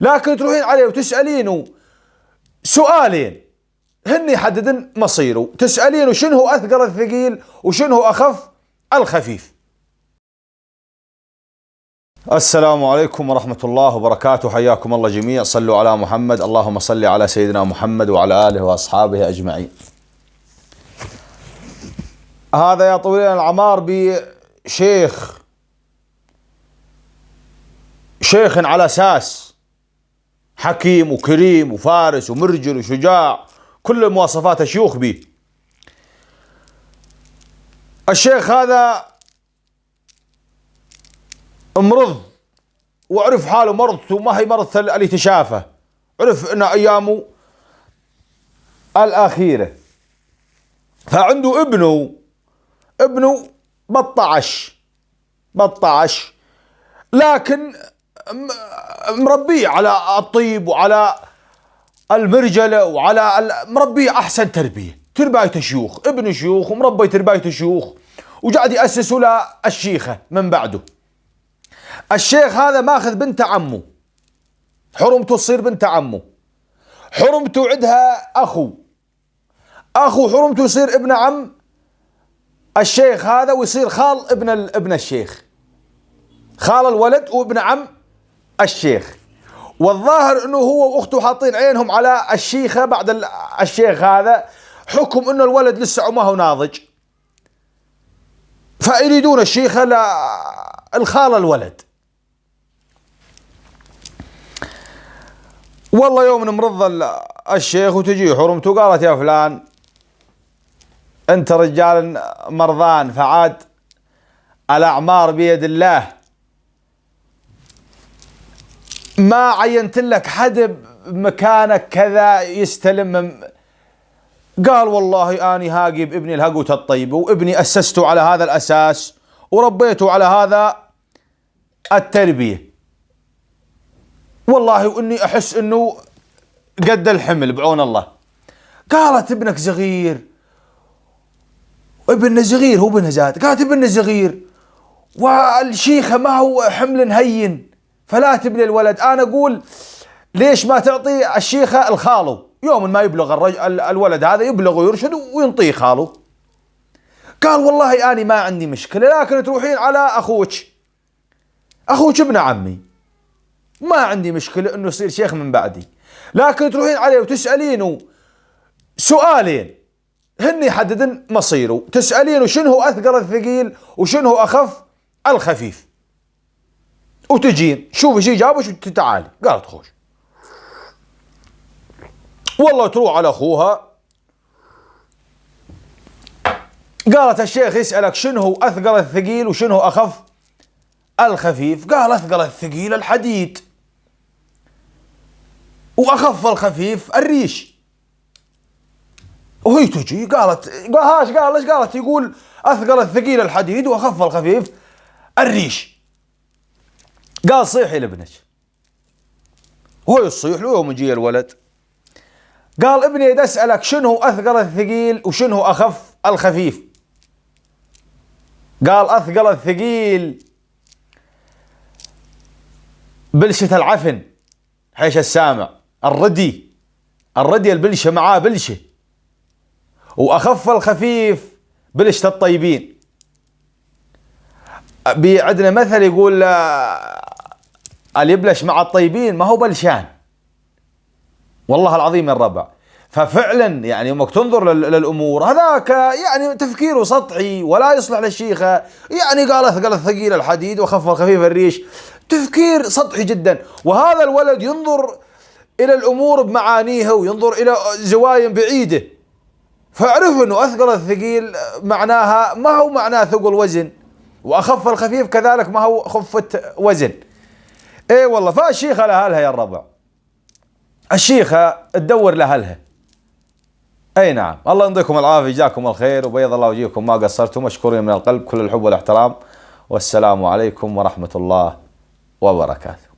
لكن تروحين عليه وتسألينه سؤالين هن يحددن مصيره، تسألينه شنو هو أثقل الثقيل وشنو هو أخف الخفيف. السلام عليكم ورحمة الله وبركاته، حياكم الله جميع. صلوا على محمد، اللهم صل على سيدنا محمد وعلى آله وأصحابه أجمعين. هذا يا طويل الأعمار بشيخ على أساس حكيم وكريم وفارس ومرجل وشجاع، كل مواصفات الشيوخ به. الشيخ هذا مرض وعرف حاله مرضته ما هي مرض اللي تشافه، عرف ان ايامه الاخيره. فعنده ابنه بطعش لكن مربيه على الطيب وعلى المرجله وعلى مربيه احسن تربايه شيوخ، ابن شيوخ ومربي تربايه شيوخ، وقاعد يأسسوا له الشيخه من بعده. الشيخ هذا ماخذ بنت عمه، حرمته تصير بنت عمه، حرمته عندها اخو حرمته يصير ابن عم الشيخ هذا، ويصير خال ابن الشيخ، خال الولد وابن عم الشيخ. والظاهر انه هو واخته حاطين عينهم على الشيخه بعد الشيخ هذا، حكم انه الولد لسه ما هو ناضج، فيريدون الشيخه للخال الولد. والله يوم مرض الشيخ وتجي حرمته قالت يا فلان انت رجال مرضان، فعاد الاعمار بيد الله، ما عينت لك حد بمكانك كذا يستلم. قال والله اني هاقي بابني الهقوت الطيبه، وابني اسسته على هذا الاساس وربيته على هذا التربيه، والله واني احس انه قد الحمل بعون الله. قالت ابنك صغير، ابن صغير هو ابنها زاد، قالت ابن صغير والشيخه ما هو حمل هين فلا تبني الولد. انا اقول ليش ما تعطي الشيخه الخالو، يوم ما يبلغ الولد هذا يبلغ ويرشد وينطيه خاله. قال والله اني ما عندي مشكله، لكن تروحين على اخوك ابن عمي، ما عندي مشكله انه يصير شيخ من بعدي، لكن تروحين عليه وتسالينه سؤالين هن يحددن مصيره، تسالينه شنو هو اثقل الثقيل وشنو هو اخف الخفيف، وتجين شوفي شي جابش وتتعالي. قالت خوش. والله تروح على اخوها، قالت الشيخ يسألك شنو هو اثقل الثقيل وشنو هو اخف الخفيف. قال اثقل الثقيل الحديد واخف الخفيف الريش. وهي تجي قالت يقول اثقل الثقيل الحديد واخف الخفيف الريش. قال صيحي لابنك، وهو يصيح له. يوم يجي الولد قال ابني بدي اسالك شنو اثقل الثقيل وشنو اخف الخفيف. قال اثقل الثقيل بلشة العفن، حيش السامع، الردي البلشة معاه بلشة، واخف الخفيف بلشة الطيبين. عندنا مثل يقول اللي يبلش مع الطيبين ما هو بلشان، والله العظيم الربع. ففعلا يعني يومك تنظر للامور هذاك يعني تفكيره سطحي ولا يصلح للشيخه. يعني قال اثقل الثقيل الحديد واخف الخفيف الريش، تفكير سطحي جدا. وهذا الولد ينظر الى الامور بمعانيها وينظر الى زوايا بعيده، فاعرف انه اثقل الثقيل معناها ما هو معناه ثقل وزن، واخف الخفيف كذلك ما هو خفة وزن. اي والله. فالشيخه لها يا الربع، الشيخه تدور لها. اي نعم. الله يمضيكم العافيه، جزاكم الخير وبيض الله وجهكم، ما قصرتم، مشكورين من القلب، كل الحب والاحترام، والسلام عليكم ورحمه الله وبركاته.